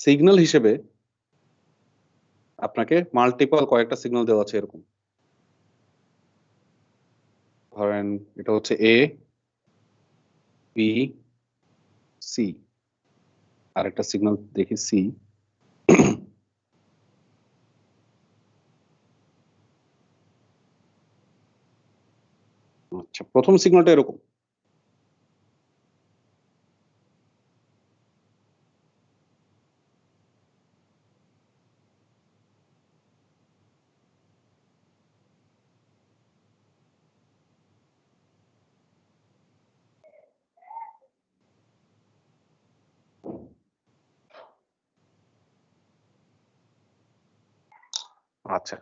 Signal হিসেবে আপনাকে multiple কয়েকটা সিগন্যাল দেওয়া আছে এরকম। ধরেন এটা হচ্ছে এ, বি, সি, আর একটা সিগন্যাল দেখি সি। আচ্ছা, প্রথম সিগন্যালটা এরকম। আচ্ছা,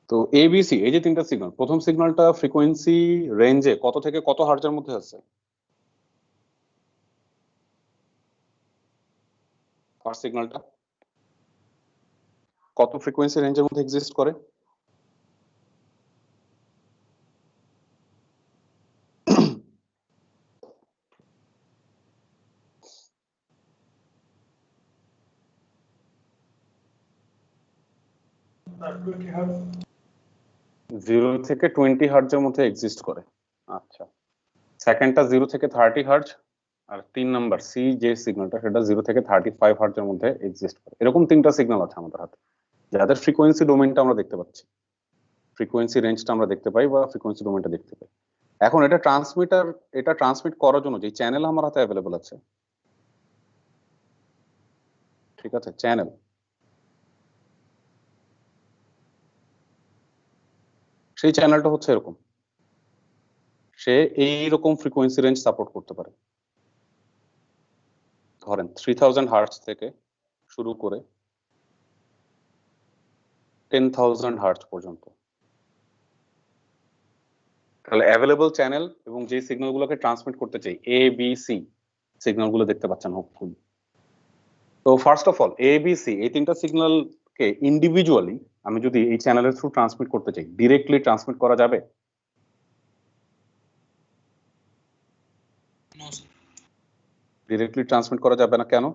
তো এবিসি এই যে তিনটা সিগন্যাল, প্রথম সিগন্যালটা ফ্রিকোয়েন্সি রেঞ্জে কত থেকে কত হার্টজের মধ্যে আছে? ফার্স্ট সিগন্যালটা কত ফ্রিকোয়েন্সি রেঞ্জের মধ্যে এক্সিস্ট করে? জিরো থেকে 20 হার্টজের মধ্যে এক্সিস্ট করে। আচ্ছা, সেকেন্ডটা 0 থেকে 30 হার্টজ, আর 3 নাম্বার সি যে সিগন্যালটা সেটা 0 থেকে 35 হার্টজের মধ্যে এক্সিস্ট করে। এরকম তিনটা সিগন্যাল আছে আমাদের হাতে, যাদের ফ্রিকোয়েন্সি ডোমেইনটা আমরা দেখতে পাচ্ছি, ফ্রিকোয়েন্সি রেঞ্জটা আমরা দেখতে পাই বা ফ্রিকোয়েন্সি ডোমেইনটা দেখতে পাই। এখন এটা ট্রান্সমিট করার জন্য যে চ্যানেল আমার হাতে অ্যাভেলেবল আছে, ঠিক আছে, চ্যানেল, সেই চ্যানেলটা হচ্ছে এরকম। সে এইরকম ফ্রিকোয়েন্সি রেঞ্জ সাপোর্ট করতে পারে। ধরেন 3000 হার্টজ থেকে শুরু করে 10,000 হার্টজ পর্যন্ত। তাহলে অ্যাভেলেবল চ্যানেল এবং যে সিগন্যালগুলোকে ট্রান্সমিট করতে চাই, এ বি সি সিগন্যালগুলো দেখতে পাচ্ছেন হোপফুলি। তো first of all A B C এই তিনটা সিগন্যালকে ইন্ডিভিজুয়ালি আমি যদি এই চ্যানেলের থ্রু ট্রান্সমিট করতে চাই, ডিরেক্টলি ট্রান্সমিট করা যাবে? ডিরেক্টলি ট্রান্সমিট করা যাবে না, কেন?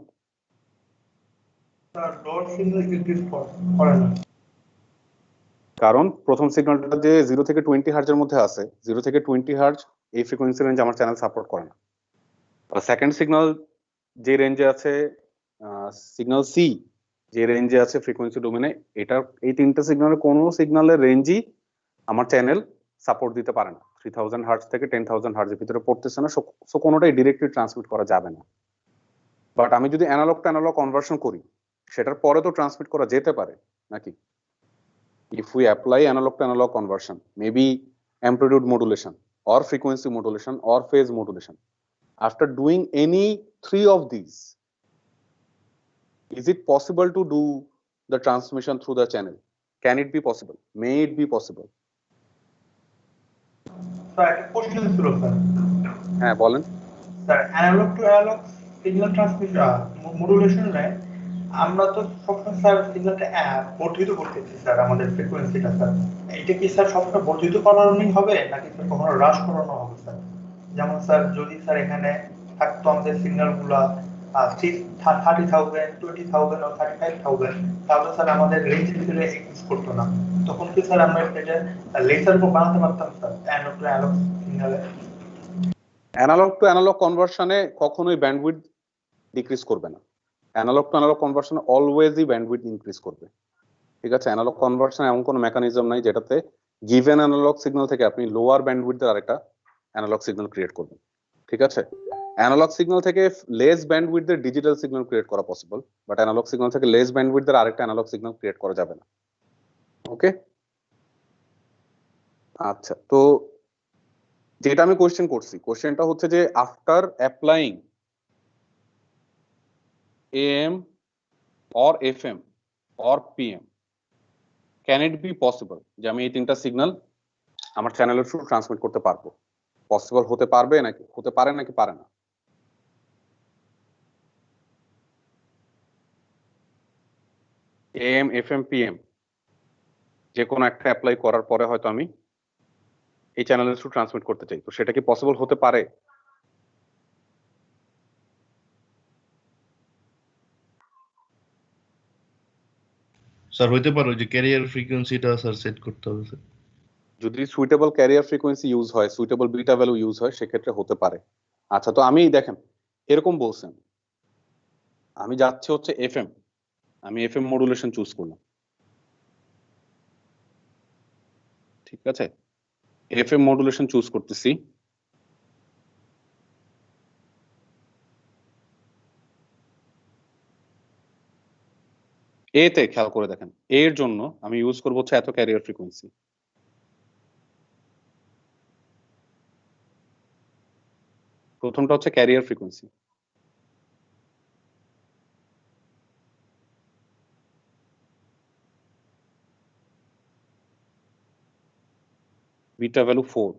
কারণ প্রথম সিগন্যালটা যে 0 থেকে 20 হার্জের মধ্যে আছে, 0 থেকে 20 হার্জ এই ফ্রিকোয়েন্সি রেঞ্জ আমার চ্যানেল সাপোর্ট করে না। সেকেন্ড সিগন্যাল যে রেঞ্জে আছে, সিগন্যাল সি যে রেঞ্জে আছে ফ্রিকোয়েন্সি ডোমেনে, এটা এই তিনটা সিগন্যালের কোনো সিগন্যালের রেঞ্জই আমার চ্যানেল সাপোর্ট দিতে পারে না। 3000 হার্জ থেকে 10,000 হার্জের ভিতরে পড়তেছে না, সো কোনোটাই ডিরেক্টলি ট্রান্সমিট করা যাবে না। বাট আমি যদি অ্যানালগ টু অ্যানালগ কনভার্সন করি, সেটার পরে তো ট্রান্সমিট করা যেতে পারে নাকি? if we apply analog to analog conversion, maybe amplitude modulation or frequency modulation or phase modulation, after doing any three of these, is it possible to do the transmission through the channel? Can it be possible? May it be possible? Sir একটা question ছিল sir. হ্যাঁ বলেন। Sir analog to analog signal transmission মডুলেশনে আমরা তো সবসময় sir সিগন্যালটা বর্ধিত করতেছি স্যার, আমাদের ফ্রিকোয়েন্সিটা স্যার। এটা কি স্যার সবসময় বর্ধিত করানোই হবে নাকি স্যার কখনো হ্রাস করানো হবে স্যার? যেমন স্যার যদি স্যার এখানে থাকতো আমাদের সিগন্যালগুলা 30,000, 20,000 or 35,000, তাহলে স্যার আমাদের রেঞ্জের ভিতরে এক্সিস্ট করতো না। তখন কি স্যার আমরা এটা লেসার বানাতে পারতাম স্যার অ্যানালগ টু অ্যানালগ সিগন্যালে? অ্যানালগ টু অ্যানালগ কনভার্সনে কখনোই ব্যান্ডউইথ ডিক্রিজ করবে না। অ্যানালগ টু অ্যানালগ কনভার্সনে অলওয়েজই ব্যান্ডউইথ ইনক্রিজ করবে। ঠিক আছে, অ্যানালগ কনভার্সন এমন কোনো মেকানিজম নাই যেটাতে গিভেন অ্যানালগ সিগন্যাল থেকে আপনি লোয়ার ব্যান্ডউইথের আরেকটা অ্যানালগ সিগন্যাল ক্রিয়েট করবেন। ঠিক আছে, অ্যানালগ সিগন্যাল থেকে লেস ব্যান্ডউইথের ডিজিটাল সিগন্যাল ক্রিয়েট করা পসিবল, বাট অ্যানালগ সিগন্যাল থেকে লেস ব্যান্ডউইথের আরেকটা অ্যানালগ সিগন্যাল ক্রিয়েট করা যাবে না। ওকে, আচ্ছা, তো যেটা আমি কোশ্চেন করছি, কোশ্চেনটা হচ্ছে যে after applying AM or FM or PM, can it be possible যে আমি এই তিনটা সিগন্যাল আমার চ্যানেলের থ্রু ট্রান্সমিট করতে পারবো? পসিবল হতে পারবে নাকি হতে পারে নাকি পারে না? AM FM PM যে কোনো একটা অ্যাপ্লাই করার পরে হয়তো আমি এই চ্যানেলের থ্রু ট্রান্সমিট করতে চাই, তো সেটা কি পসিবল হতে পারে? স্যার হইতে পারে যে ক্যারিয়ার ফ্রিকোয়েন্সিটা স্যার সেট করতে হবে স্যার। যদি সুইটেবল ক্যারিয়ার ফ্রিকোয়েন্সি ইউজ হয়, সুইটেবল বিটা ভ্যালু ইউজ হয়, সেক্ষেত্রে হতে পারে। আচ্ছা, তো আমি দেখেন এরকম বলছেন, আমি যাচ্ছি হচ্ছে এফএম, আমি এফএম মডুলেশন চুজ করলাম, ঠিক আছে, এফএম মডুলেশন চুজ করতেছি। এতে খেয়াল করে দেখেন, এর জন্য আমি ইউজ করবো হচ্ছে এত ক্যারিয়ার ফ্রিকোয়েন্সি। প্রথমটা হচ্ছে ক্যারিয়ার ফ্রিকোয়েন্সি, বিটা ভ্যালু 4।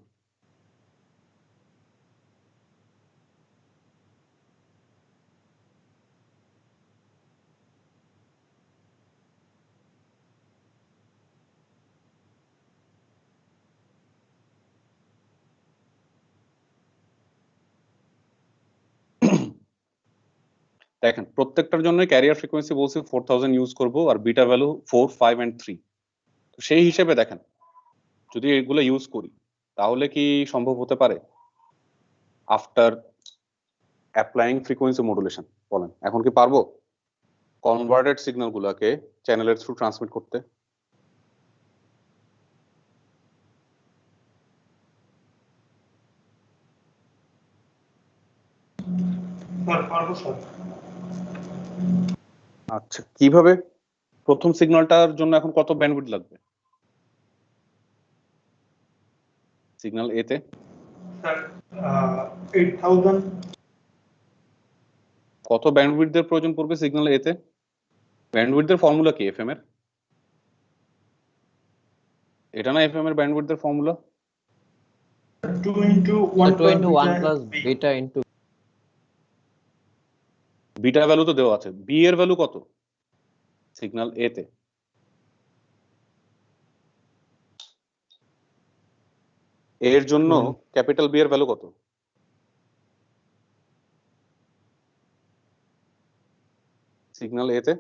দেখেন প্রত্যেকটার জন্য ক্যারিয়ার ফ্রিকোয়েন্সি বলছি 4000 ইউজ করব, আর বিটা ভ্যালু 4, 5 এন্ড 3। তো সেই হিসেবে দেখেন যদি এগুলো ইউজ করি তাহলে কি সম্ভব হতে পারে আফটার অ্যাপ্লাইং ফ্রিকোয়েন্সি মডুলেশন? বলেন এখন কি পারবো কনভার্টেড সিগন্যাল গুলাকে চ্যানেলের থ্রু ট্রান্সমিট করতে? স্যার পারবো স্যার। আচ্ছা, কিভাবে? প্রথম সিগন্যালটার জন্য এখন কত ব্যান্ডউইডথ লাগবে সিগন্যাল এ তে? স্যার 8000। কত ব্যান্ডউইডথের প্রয়োজন পড়বে সিগন্যাল এ তে? ব্যান্ডউইডথের ফর্মুলা কি এফএম এর? এটা না এফএম এর ব্যান্ডউইডথের formula? 2 into 1 2 into 1 plus b। beta into beta value তো দেওয়া আছে, বি এর ভ্যালু কত সিগন্যাল এ তে? এর জন্য ক্যাপিটাল বি এর ভ্যালু কত সিগন্যাল এ তে?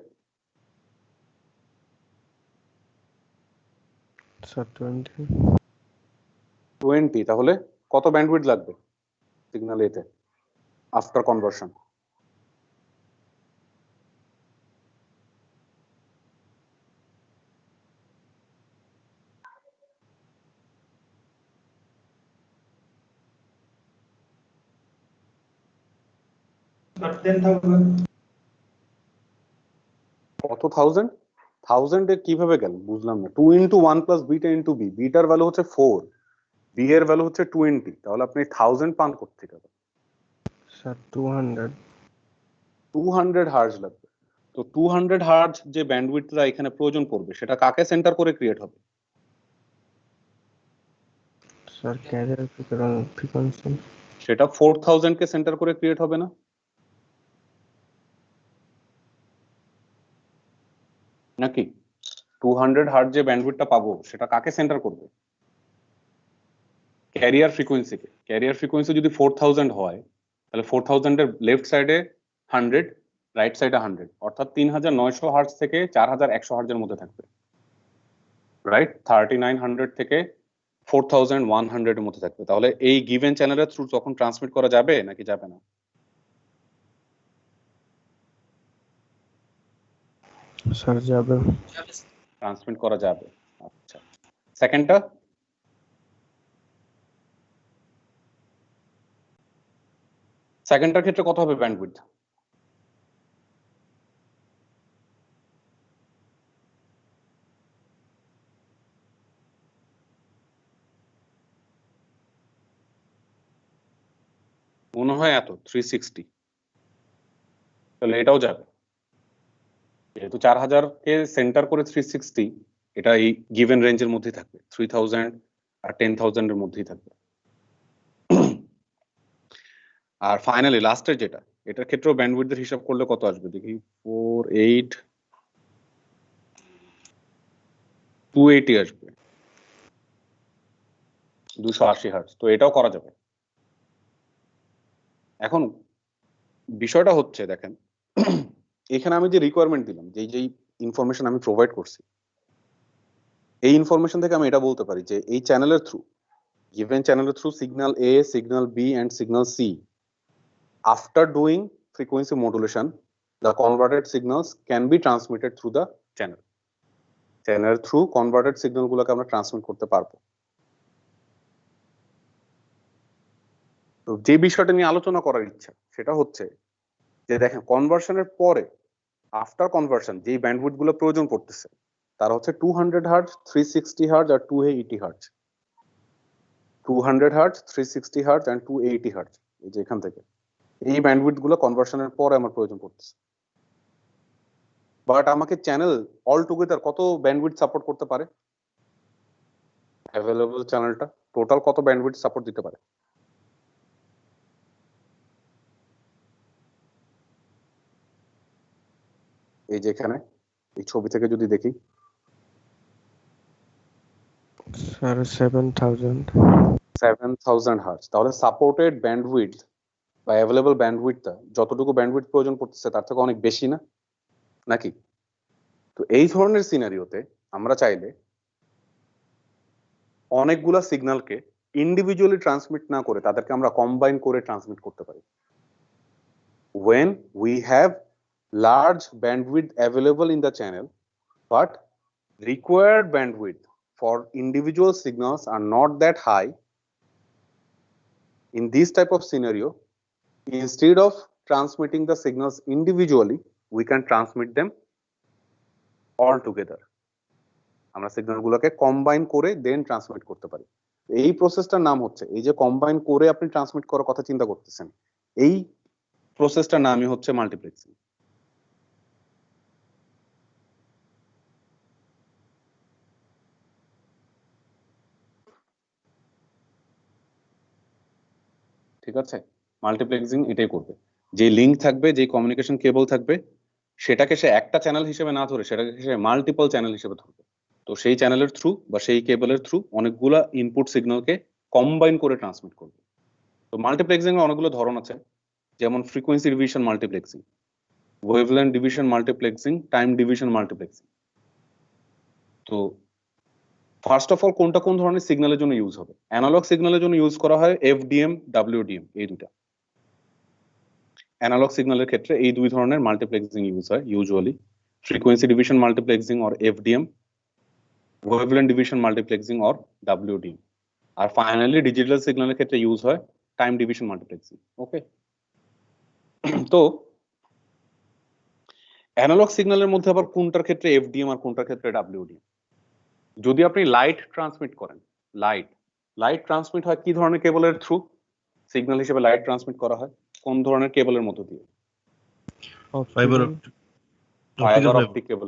স্যার 20। 20। তাহলে কত ব্যান্ডউইডথ লাগবে সিগন্যাল এ তে আফটার কনভার্সন? স্যার 10000। কত থাউজেন্ড? থাউজেন্ডে কিভাবে গেল বুঝলাম না। 2 into 1 plus beta into B, বিটার ভ্যালু হচ্ছে 4, বি এর ভ্যালু হচ্ছে 20, তাহলে আপনি 1000 পান করতে হবে। স্যার 200। 200 হার্জ লাগবে। তো 200 হার্জ যে ব্যান্ডউইডথটা এখানে প্রয়োজন পড়বে সেটা কাকে সেন্টার করে ক্রিয়েট হবে? Sir career frequency. সেটা 4000 কে সেন্টার করে ক্রিয়েট হবে না? নাকি 200 হার্জ যে ব্যান্ডউইডথটা পাবো সেটা কাকে সেন্টার করবে? ক্যারিয়ার ফ্রিকোয়েন্সিকে। ক্যারিয়ার ফ্রিকোয়েন্সি যদি 4000 হয় তাহলে 4000 এর লেফট সাইডে 100, রাইট সাইডে 100, অর্থাৎ 3900 হার্জ থেকে 4100 হার্জের মধ্যে থাকবে, রাইট? 3900 থেকে 4100 এর মধ্যে থাকবে। তাহলে এই গিভেন চ্যানেলের থ্রু তখন ট্রান্সমিট করা যাবে নাকি যাবে না? স্যার যাবে। ট্রান্সমিট করা যাবে। আচ্ছা, সেকেন্ডটা? সেকেন্ডটার ক্ষেত্রে কত হবে ব্যান্ডউইডথ? মনে হয় এত 360। তাহলে এটাও যাবে, যেহেতু 4000 কে সেন্টার করে 360, এটা এই গিভেন রেঞ্জের মধ্যেই থাকবে, 3000 আর 10000 এর মধ্যেই থাকবে। আর ফাইনালি লাস্টের যেটা, এটার ক্ষেত্রেও ব্যান্ডউইডথের হিসাব করলে কত আসবে দেখি? 48, 280 আসবে, 280 হার্টজ। তো এটাও করা যাবে। এখন বিষয়টা হচ্ছে দেখেন, এখানে আমি যে রিকোয়ারমেন্ট দিলাম, যেই ইনফরমেশন আমি প্রোভাইড করছি, এই ইনফরমেশন থেকে আমি এটা বলতে পারি যে এই চ্যানেলের through, given channel through signal A, signal B and signal C, after doing frequency modulation, the converted signals can be transmitted through the channel. Channel through converted signal গুলোকে আমরা ট্রান্সমিট করতে পারবো। তো যে বিষয়টা নিয়ে আলোচনা করার ইচ্ছা সেটা হচ্ছে যে দেখেন কনভার্সনের পরে, আফটার কনভার্সন যেই ব্যান্ডউইথ গুলো প্রয়োজন পড়তেছে তারা হচ্ছে 200 হার্টজ, 360 হার্টজ আর 280 hertz. 200 hertz, 360 hertz and 280 hertz, এই যে এখান থেকে এই ব্যান্ডউইথ গুলো কনভার্সনের পরে আমার প্রয়োজন পড়তেছে। বাট আমাকে চ্যানেল অল টুগেদার কত ব্যান্ডউইথ সাপোর্ট করতে পারে? অ্যাভেলেবল চ্যানেলটা টোটাল কত ব্যান্ডউইথ সাপোর্ট দিতে পারে? এই যে এখানে এই ছবি থেকে যদি দেখি স্যার 7000। 7000 হার্টজ, তাহলে সাপোর্টেড ব্যান্ডউইথ বা অ্যাভেলেবল ব্যান্ডউইথটা যতটুকু ব্যান্ডউইথ প্রয়োজন পড়তেছে তার থেকে অনেক বেশি না নাকি? তো এই ধরনের সিনারিওতে আমরা চাইলে অনেকগুলা সিগন্যালকে ইন্ডিভিজুয়ালি ট্রান্সমিট না করে তাদেরকে আমরা কম্বাইন করে ট্রান্সমিট করতে পারি। when we have large bandwidth available in the channel but required bandwidth for individual signals are not that high, in this type of scenario, instead of transmitting the signals individually, we can transmit them all together. আমরা সিগন্যালগুলোকে combine করে দেন transmit করতে পারি। এই প্রসেসটার নাম হচ্ছে, এই যে combine করে আপনি ট্রান্সমিট করার কথা চিন্তা করতেছেন, এই প্রসেসটার নামই হচ্ছে মাল্টিপ্লেক্সিং। ঠিক আছে, মাল্টিপ্লেক্সিং এটাই করবে। যে লিংক থাকবে, যে কমিউনিকেশন কেবল থাকবে, সেটাকে সে একটা চ্যানেল হিসেবে না ধরে সেটাকে সে মাল্টিপল চ্যানেল হিসেবে ধরবে। তো সেই চ্যানেলের থ্রু বা সেই কেবলের থ্রু অনেকগুলা ইনপুট সিগন্যালকে কম্বাইন করে ট্রান্সমিট করবে। তো মাল্টিপ্লেক্সিং এর অনেকগুলো ধরন আছে, যেমন frequency division multiplexing, wavelength division multiplexing, time division multiplexing. তো ফার্স্ট অফ অল কোনটা কোন ধরনের সিগন্যালের জন্য ইউজ হবে? অ্যানালগ সিগন্যালের জন্য ইউজ করা হয় এফডিএম, ডাব্লিউডিএম, এই দুটা। অ্যানালগ সিগন্যালের ক্ষেত্রে এই দুই ধরনের মাল্টিপ্লেক্সিং ইউজ হয় usually, frequency division multiplexing or FDM, wavelength division multiplexing or WDM. আর ফাইনালি ডিজিটাল সিগন্যালের ক্ষেত্রে ইউজ হয় টাইম ডিভিশন মাল্টিপ্লেক্সিং। ওকে, তো অ্যানালগ সিগন্যালের মধ্যে আবার কোনটার ক্ষেত্রে এফডিএম আর কোনটার ক্ষেত্রে ডাব্লিউডিএম? যদি আপনি লাইট ট্রান্সমিট করেন, লাইট ট্রান্সমিট হয় কি ধরনের কেবলের থ্রু? সিগন্যাল হিসেবে লাইট ট্রান্সমিট করা হয় কোন ধরনের কেবলের মধ্য দিয়ে? Fibre fibre optic cable.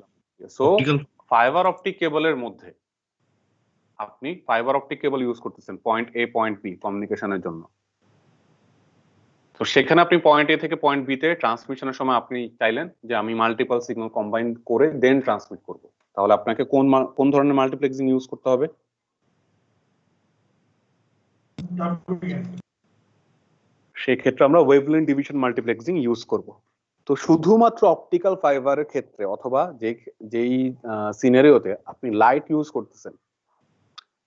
So fibre optic কেবলের মধ্যে আপনি ফাইবার অপটিক কেবল ইউজ করতেছেন পয়েন্ট এ পয়েন্ট বি কমিউনিকেশনের জন্য। তো সেখানে আপনি পয়েন্ট এ থেকে পয়েন্ট বি তে ট্রান্সমিশনের সময় আপনি চাইলেন যে আমি মাল্টিপল সিগন্যাল কম্বাইন করে দেন ট্রান্সমিট করব, তাহলে আপনাকে কোন ধরনের মাল্টিপ্লেক্সিং ইউজ করতে হবে? সেই ক্ষেত্রে আমরা ওয়েভলেন্থ ডিভিশন মাল্টিপ্লেক্সিং ইউজ করব। তো শুধুমাত্র অপটিক্যাল ফাইবারের ক্ষেত্রে অথবা যেই সিনারিওতে আপনি লাইট ইউজ করতেছেন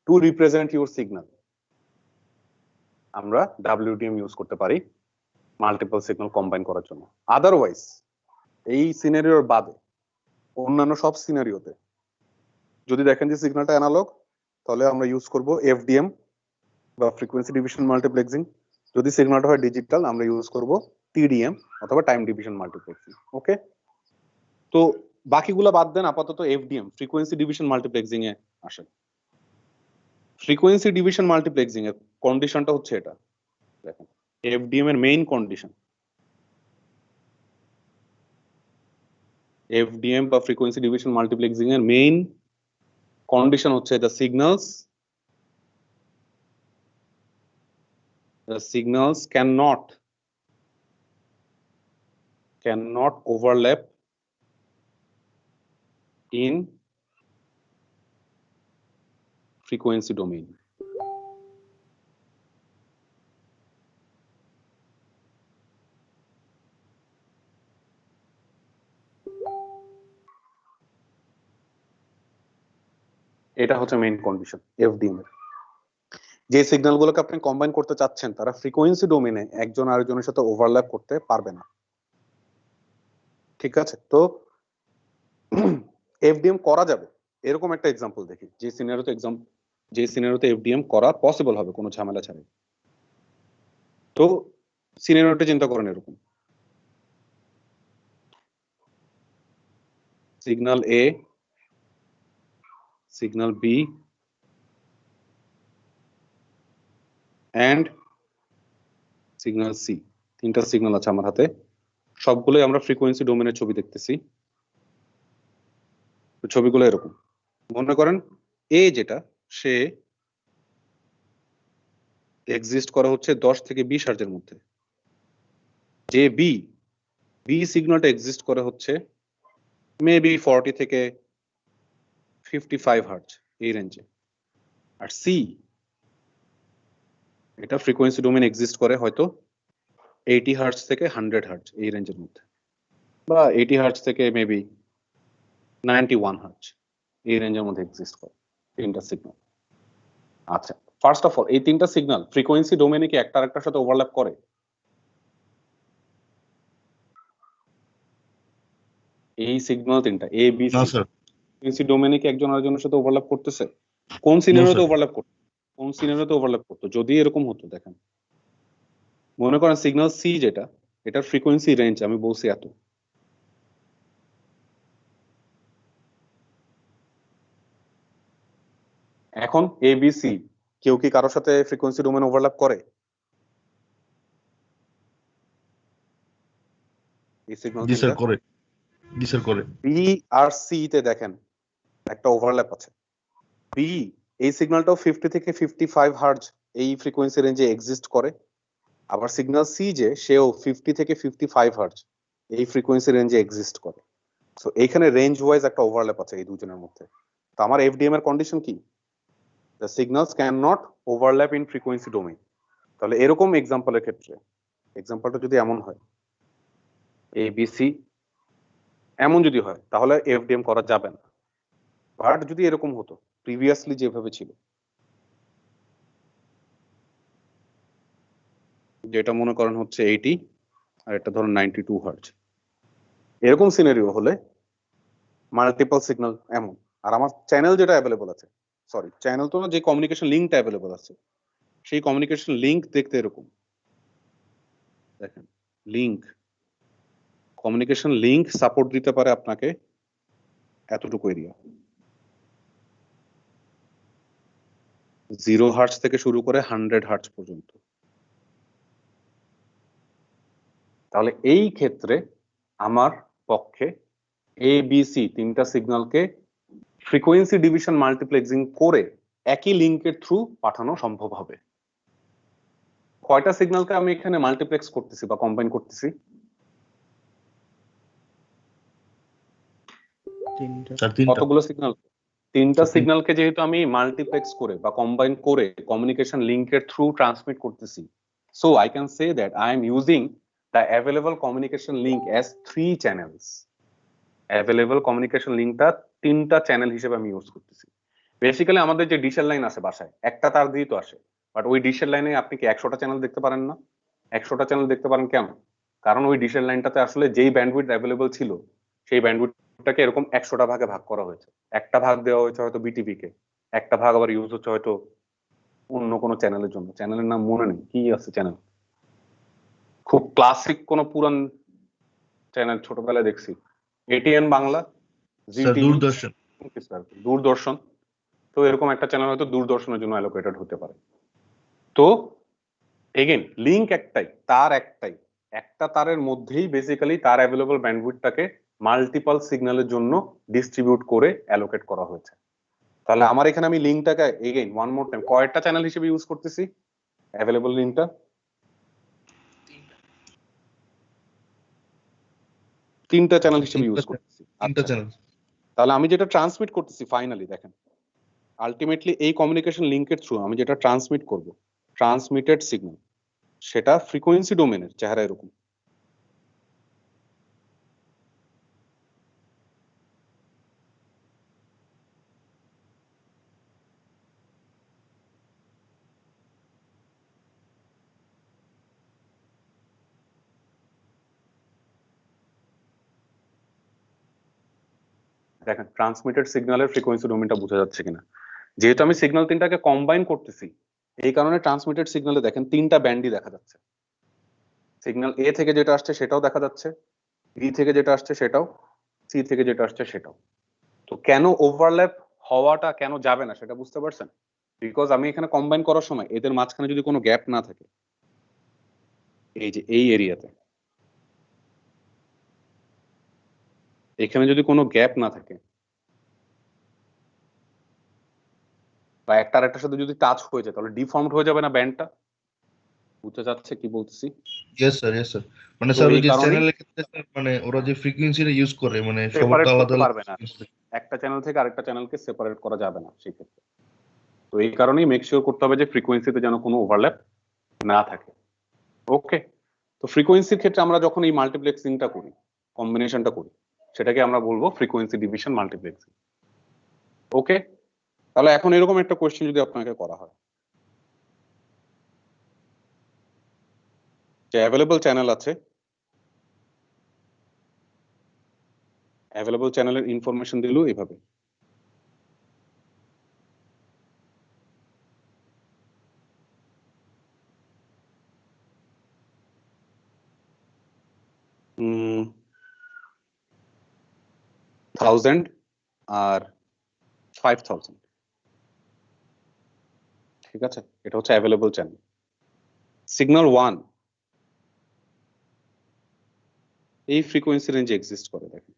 টু রিপ্রেজেন্ট ইউর সিগন্যাল, আমরা ডাব্লিউডিএম ইউজ করতে পারি মাল্টিপল সিগন্যাল কম্বাইন করার জন্য। আদারওয়াইজ এই সিনারিওর বাদে অন্যান্য সব সিনারিওতে যদি দেখেন যে সিগন্যালটা অ্যানালগ, তাহলে আমরা ইউজ করব এফডিএম বা ফ্রিকোয়েন্সি ডিভিশন মাল্টিপ্লেক্সিং। যদি সিগন্যালটা হয় ডিজিটাল, আমরা ইউজ করব টিডিএম অথবা টাইম ডিভিশন মাল্টিপ্লেক্সিং। ওকে, তো বাকিগুলো বাদ দেন, আপাতত এফডিএম ফ্রিকোয়েন্সি ডিভিশন মাল্টিপ্লেক্সিং এ আসেন। ফ্রিকোয়েন্সি ডিভিশন মাল্টিপ্লেক্সিং এর কন্ডিশনটা হচ্ছে এটা, দেখেন এফডিএম এর মেইন কন্ডিশন, এফডিএম বা ফ্রিকোয়েন্সি ডিভিশন মাল্টিপ্লেক্সিং এর মেইন কন্ডিশন হচ্ছে the signals cannot overlap in frequency domain. এটা হচ্ছে মেইন কন্ডিশন এফডিএম এর। যে সিগন্যালগুলোকে আপনি কম্বাইন করতে চাচ্ছেন তারা ফ্রিকোয়েন্সি ডোমেনে একজন আরেকজনের সাথে ওভারল্যাপ করতে পারবে না, ঠিক আছে? তো এফডিএম করা যাবে এরকম একটা এক্সাম্পল দেখি, যে সিনারিওতে এফডিএম করা পসিবল হবে কোনো ঝামেলা ছাড়াই। তো সিনারিওটা চিন্তা করেন এরকম, signal A, signal B and signal C, তিনটা সিগন্যাল আছে আমার হাতে, সবগুলোই আমরা ফ্রিকোয়েন্সি ডোমেনের ছবি দেখতেছি। তো ছবিগুলো এরকম, মনে করেন এ যেটা সে এক্সিস্ট করা হচ্ছে 10 থেকে 20 হার্জের মধ্যে, যে বি সিগন্যালটা এক্সিস্ট করে হচ্ছে মেবি 40 থেকে 55 হার্জ এই রেঞ্জে, আর সি এটা ফ্রিকোয়েন্সি ডোমেন এক্সিস্ট করে হয়তো 80 হার্জ থেকে 100 হার্জ এই রেঞ্জের মধ্যে, বা 80 হার্জ থেকে মেবি 91 হার্জ এই রেঞ্জের মধ্যে এক্সিস্ট করে তিনটা সিগন্যাল। আচ্ছা, ফার্স্ট অফ অল এই তিনটা সিগন্যাল ফ্রিকোয়েন্সি ডোমেনে কি একটা আরেকটার সাথে ওভারল্যাপ করে? এই সিগন্যাল তিনটা এ বি না সি স্যার, ফ্রিকোয়েন্সি ডোমেনে কি একজন আরেকজনের সাথে ওভারল্যাপ করতেছে? কোন নো সিনারিওতে স্যার। ওভারল্যাপ করতো? কোন সিনারিওতে ওভারল্যাপ করতো? যদি এরকম হতো, দেখেন মনে করেন সিগন্যাল সি যেটা, এটার ফ্রিকোয়েন্সি রেঞ্জ আমি বলছি এত, এখন এ বি সি কেউ কি কারোর সাথে ফ্রিকোয়েন্সি ডোমেন ওভারল্যাপ করে? এই সিগন্যাল জি স্যার তিনটা করে, জি স্যার করে। বি আর সি তে দেখেন একটা ওভারল্যাপ আছে। বি এই সিগন্যালটাও 50 থেকে 55 হার্জ এই ফ্রিকোয়েন্সি রেঞ্জে এক্সিস্ট করে, আবার সিগন্যাল সি যে সেও 50 থেকে 55 হার্জ এই ফ্রিকোয়েন্সি রেঞ্জে এক্সিস্ট করে। সো এইখানে রেঞ্জ ওয়াইজ একটা ওভারল্যাপ আছে এই দুজনের মধ্যে। তো আমার এফডিএম এর কন্ডিশন কি? The signals can not overlap in frequency domain. তাহলে এরকম এক্সাম্পলের ক্ষেত্রে, এক্সাম্পলটা যদি এমন হয় এ বি সি এমন যদি হয় তাহলে এফডিএম করা যাবে না। বাট যদি এরকম হতো প্রিভিয়াসলি যেভাবে ছিল, যেটা মনে করেন হচ্ছে 80 আর এটা ধরুন 92 হার্জ, এরকম সিনারিও হলে মাল্টিপল সিগন্যাল এমন, আর আমার চ্যানেল যেটা অ্যাভেলেবল আছে, সরি চ্যানেল তো না, যে কমিউনিকেশন লিঙ্কটা অ্যাভেলেবল আছে সেই কমিউনিকেশন লিঙ্ক দেখতে এরকম, দেখেন লিঙ্ক, কমিউনিকেশন লিঙ্ক সাপোর্ট দিতে পারে আপনাকে এতটুকু এরিয়া, 0 হার্জ থেকে শুরু করে 100 হার্জ পর্যন্ত। তাহলে এই ক্ষেত্রে আমার পক্ষে এ বি সি তিনটা সিগন্যালকে ফ্রিকোয়েন্সি ডিভিশন মাল্টিপ্লেক্সিং করে একই লিঙ্কের থ্রু পাঠানো সম্ভব হবে। কয়টা সিগন্যালকে আমি এখানে মাল্টিপ্লেক্স করতেছি বা কম্বাইন করতেছি? তিনটা। স্যার তিনটা। কতগুলো সিগন্যাল? তিনটা তিন- সিগন্যালকে যেহেতু আমি মাল্টিপ্লেক্স করে বা কম্বাইন করে কমিউনিকেশন লিঙ্কের থ্রু ট্রান্সমিট করতেছি, so I can say that I am using the available communication link as 3 channels. Available communication লিঙ্কটা তিনটা চ্যানেল হিসেবে আমি ইউজ করতেছি। বেসিক্যালি আমাদের যে ডিশের লাইন আছে বাসায় একটা তার দিয়ে তো আসে, বাট ওই ডিশের লাইনে আপনি কি 100টা চ্যানেল দেখতে পারেন না? 100টা চ্যানেল দেখতে পারেন কেন? কারণ ওই ডিশের লাইনটাতে আসলে যেই ব্যান্ডউইথ অ্যাভেলেবল ছিল সেই ব্যান্ডউইথটাকে এরকম 100টা ভাগে ভাগ করা হয়েছে। একটা ভাগ দেওয়া হয়েছে হয়তো বিটিভি কে, একটা ভাগ আবার ইউজ হচ্ছে হয়তো অন্য কোনো চ্যানেলের জন্য, চ্যানেলের নাম মনে নেই কি আছে চ্যানেল, খুব ক্লাসিক কোন পুরান চ্যানেল ছোটবেলায় দেখছি, এটিএন বাংলা, জি স্যার টিভি, দূরদর্শন। দূরদর্শন। তো এরকম একটা চ্যানেল হয়তো দূরদর্শনের জন্য অ্যালোকেটেড হতে পারে। তো এগেন লিংক একটাই, তার একটাই, একটা তারের মধ্যেই বেসিক্যালি তার অ্যাভেলেবল ব্যান্ডউইথটাকে মাল্টিপল সিগন্যালের জন্য ডিস্ট্রিবিউট করে অ্যালোকেট করা হয়েছে। তাহলে আমার এখানে আমি লিংকটাকে এগেইন ওয়ান মোর টাইম কয়টা চ্যানেল হিসেবে ইউজ করতেছি? অ্যাভেলেবল লিংকটা তিনটা চ্যানেল হিসেবে ইউজ করতেছি। তিনটা আচ্ছা, চ্যানেল। তাহলে আমি যেটা ট্রান্সমিট করতেছি ফাইনালি দেখেন, আলটিমেটলি এই কমিউনিকেশন লিংকের থ্রু আমি যেটা ট্রান্সমিট করব, ট্রান্সমিটেড সিগন্যাল, সেটা ফ্রিকোয়েন্সি ডোমেনের চেহারা এরকম। দেখেন ট্রান্সমিটেড সিগন্যালের ফ্রিকোয়েন্সি ডোমেনটা বোঝা যাচ্ছে কিনা। যেহেতু আমি সিগন্যাল তিনটাকে কম্বাইন করতেছি, এই কারণে ট্রান্সমিটেড সিগন্যালে দেখেন তিনটা ব্যান্ডই দেখা যাচ্ছে। সিগন্যাল এ থেকে যেটা আসছে সেটাও দেখা যাচ্ছে, বি থেকে যেটা আসছে সেটাও, সি থেকে যেটা আসছে সেটাও। তো কেন ওভারল্যাপ হওয়াটা কেন যাবে না সেটা বুঝতে পারছেন? বিকজ আমি এখানে কম্বাইন করার সময় এদের মাঝখানে যদি কোনো গ্যাপ না থাকে, এই যে এই এরিয়াতে এখানে যদি কোনো গ্যাপ না থাকে বা একটা আরেকটার সাথে যদি টাচ হয়ে যায়, তাহলে ডিফর্মড হয়ে যাবে না ব্যান্ডটা? বুঝতে যাচ্ছে কি বলতেছি? Yes sir, yes sir. মানে তো স্যার ওই এই যে কারণেই চ্যানেলের ক্ষেত্রে স্যার, মানে ওরা যে ফ্রিকোয়েন্সিটা ইউজ করে, মানে সেপারেট সবারটা আলাদা করতে আলাদা পারবে না, frequency। একটা চ্যানেল থেকে আরেকটা চ্যানেলকে সেপারেট করা যাবে না সেক্ষেত্রে। তো এই কারণেই মেক শিওর করতে হবে যে ফ্রিকোয়েন্সিতে যেন কোনো ওভারল্যাপ না থাকে। ওকে, তো ফ্রিকোয়েন্সির ক্ষেত্রে আমরা যখন এই মাল্টিপ্লেক্সিংটা করি, কম্বিনেশনটা করি, সেটাকে আমরা বলবো ফ্রিকোয়েন্সি ডিভিশন মাল্টিপ্লেক্সিং। ওকে, তাহলে এখন এরকম একটা কোয়েশ্চেন যদি আপনাকে করা হয় যে অ্যাভেলেবল চ্যানেল আছে, অ্যাভেলেবল চ্যানেলের ইনফরমেশন দিল এভাবে, উম 1000 আর 5000, ঠিক আছে? এটা হচ্ছে অ্যাভেলেবল চ্যানেল। সিগন্যাল 1 এই ফ্রিকোয়েন্সি রেঞ্জে এক্সিস্ট করে, দেখেন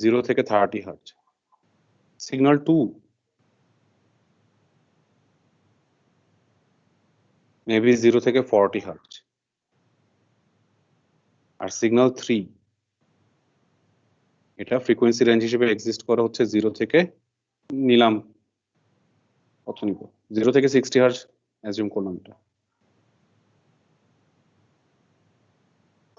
0 থেকে 30 হার্টজ। সিগন্যাল 2 মেবি 0 থেকে 40 হার্টজ। আর সিগন্যাল 3 এটা ফ্রিকোয়েন্সি রেঞ্জ হিসেবে এক্সিস্ট করে হচ্ছে 0 থেকে, নিলাম কত নিব, 0 থেকে 60 হার্টজ অ্যাজিউম করলাম এটা।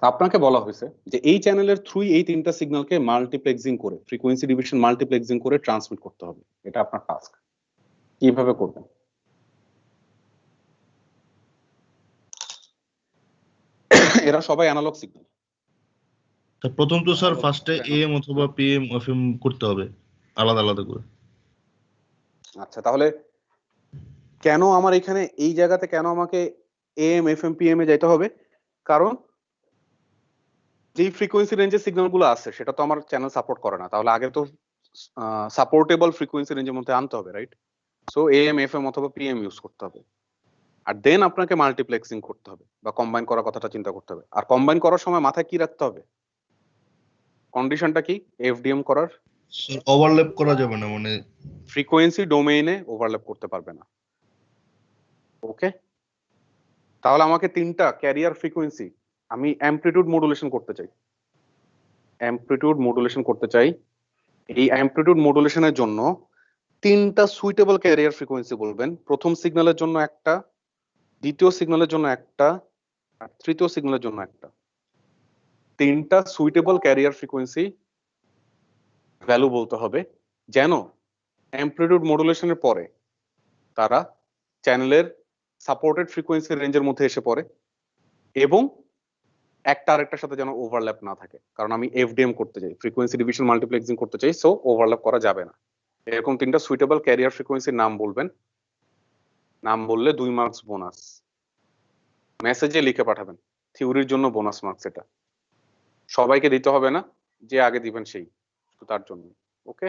আপনাকে বলা হয়েছে যে এই চ্যানেলের থ্রুই এই তিনটা সিগন্যালকে মাল্টিপ্লেক্সিং করে, ফ্রিকোয়েন্সি ডিভিশন মাল্টিপ্লেক্সিং করে ট্রান্সমিট করতে হবে। এটা আপনার টাস্ক। কিভাবে করবেন? এরা সবাই অ্যানালগ সিগন্যাল। তা প্রথম তো স্যার ফার্স্টে এএম অথবা পিএম এফএম করতে হবে আলাদা আলাদা করে। আচ্ছা, তাহলে কেন আমার এখানে এই জায়গাতে কেন আমাকে এএম এফএম পিএম এ যাইতে হবে? কারণ যেই ফ্রিকোয়েন্সি রেঞ্জের সিগন্যাল গুলো আছে সেটা তো আমার চ্যানেল সাপোর্ট করে না, তাহলে আগে তো সাপোর্টেবল ফ্রিকোয়েন্সি রেঞ্জের মধ্যে আনতে হবে, রাইট? সো এএম এফএম অথবা পিএম ইউজ করতে হবে। আর দেন আপনাকে মাল্টিপ্লেক্সিং করতে হবে বা কম্বাইন করার কথাটা চিন্তা করতে হবে। আর কম্বাইন করার সময় মাথায় কি রাখতে হবে? কন্ডিশনটা কি এফডিএম করার? স্যার ওভারল্যাপ করা যাবে না, মানে ফ্রিকোয়েন্সি ডোমেইনে ওভারল্যাপ করতে পারবে না। ওকে, তাহলে আমাকে তিনটা ক্যারিয়ার ফ্রিকোয়েন্সি, আমি অ্যামপ্লিটিউড মডুলেশন করতে চাই, অ্যামপ্লিটিউড মডুলেশন করতে চাই। এই অ্যামপ্লিটিউড মডুলেশনের জন্য তিনটা সুইটেবল ক্যারিয়ার ফ্রিকোয়েন্সি বলবেন। প্রথম সিগন্যালের জন্য একটা, দ্বিতীয় সিগন্যালের জন্য একটা, আর তৃতীয় সিগন্যালের জন্য একটা। তিনটা সুইটেবল ক্যারিয়ার ফ্রিকোয়েন্সি ভ্যালু বলতে হবে, যেন অ্যামপ্লিটিউড মডুলেশনের পরে তারা চ্যানেলের সাপোর্টেড ফ্রিকোয়েন্সি রেঞ্জের মধ্যে এসে পড়ে এবং একটা আরেকটার সাথে যেন ওভারল্যাপ না থাকে। কারণ আমি এফডিএম করতে চাই, ফ্রিকোয়েন্সি ডিভিশন মাল্টিপ্লেক্সিং করতে চাই, সো ওভারল্যাপ করা যাবে না। এরকম তিনটা সুইটেবল ক্যারিয়ার ফ্রিকোয়েন্সির নাম বলবেন। নাম বললে 2 মার্কস বোনাস, মেসেজে লিখে পাঠাবেন। থিওরির জন্য বোনাস মার্কস, এটা সবাইকে দিতে হবে না, যে আগে দিবেন সেই, শুধু তার জন্য। ওকে,